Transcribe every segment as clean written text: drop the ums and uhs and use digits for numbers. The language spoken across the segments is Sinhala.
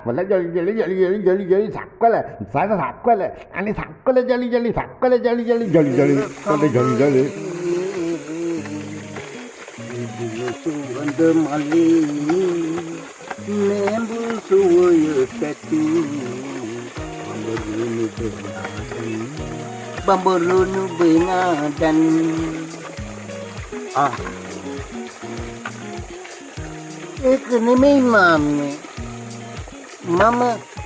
मला जळी जळी जळी जळी जळी जळी साकवलं सारं साकवलं आणि साकवलं जळी जळी साकवलं जळी जळी जळी जळी जळी जळी जळी सुगंध माली नेंबू सुवयकती bambolunu benadan ඒක නෙමෙයි මාමේ මම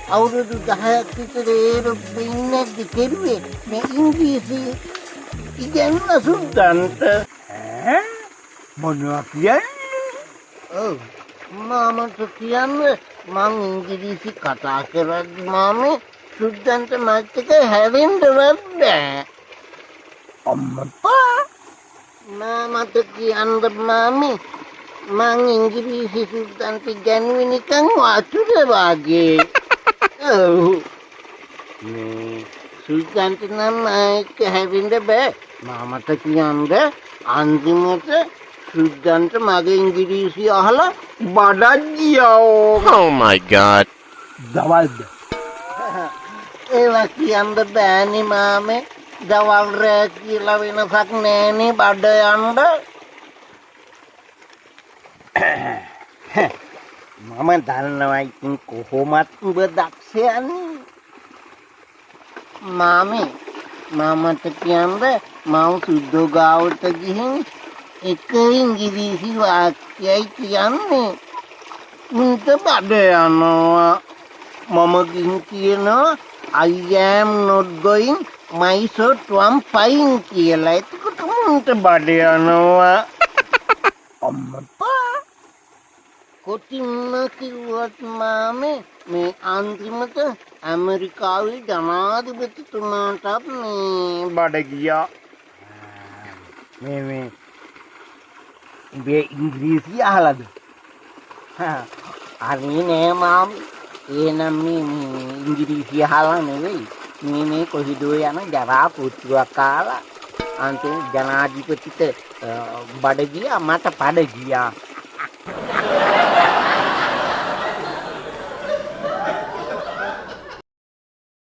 අවුරුදු 10ක් විතර ඒරොප්ලේන් එකක් කෙරුවේ මේ ඉංග්‍රීසි ඉගෙන සුද්දන්ට මොනවා කියන්නේ? ඔව් මාමට කියන්නේ මං ඉංග්‍රීසි කතා කරද්දි මාමේ සුද්දන්ට මත් එක හැරෙන්නවත් බෑ අම්මපා මාමට කියන්න මාමේ මං ඉංග්‍රීසි සුද්දන්ට ඉගෙනුවේ නිකන් වතුර වගේ ඔව් මේ සුද්දන්ට නම් ඒක හැරෙන්න බෑ මාමට කියන්න අන්තිමට සුද්දන්ට මගේ ඉංග්‍රීසි අහලා බඩක් ගියා Oh my god. දවල්ද? ඒවා කියන්න බෑනේ මාමේ දවල් රෑ කියලා වෙනසක් නෑනේ බඩ යන්න මම දන්නවා ඉතින් කොහොමත් උඹ දක්ෂයනේ මාමේ මාමට කියන්න මම සුද්දෝ ගාවට ගිහින් එක ඉංග්‍රීසි වාක්‍යයි කියන්නේ උන්ට බඩ යනවා මම ගිහින් කියනවා I am not going Mysore to fine කියලා. එතකොට මුන්ට බඩ යනවා. අම්මපා කොටින්ම කිව්වත් මාමේ මේ අන්තිමට ඇමරිකාවේ ජනාධිපතිතුමාටත් මේ බඩ ගියා. මේ උඹේ ඉංග්‍රීසි අහලාද? හරි නෑ මාමේ. එනම් මේ ඉංග්‍රීසි අහලා නෙවෙයි. මේ කොහිදෝ යන ජරා පුත්‍රයා කාලා අන්තිම ජනාධිපතිට බඩ ගියා මට පඩ ගියා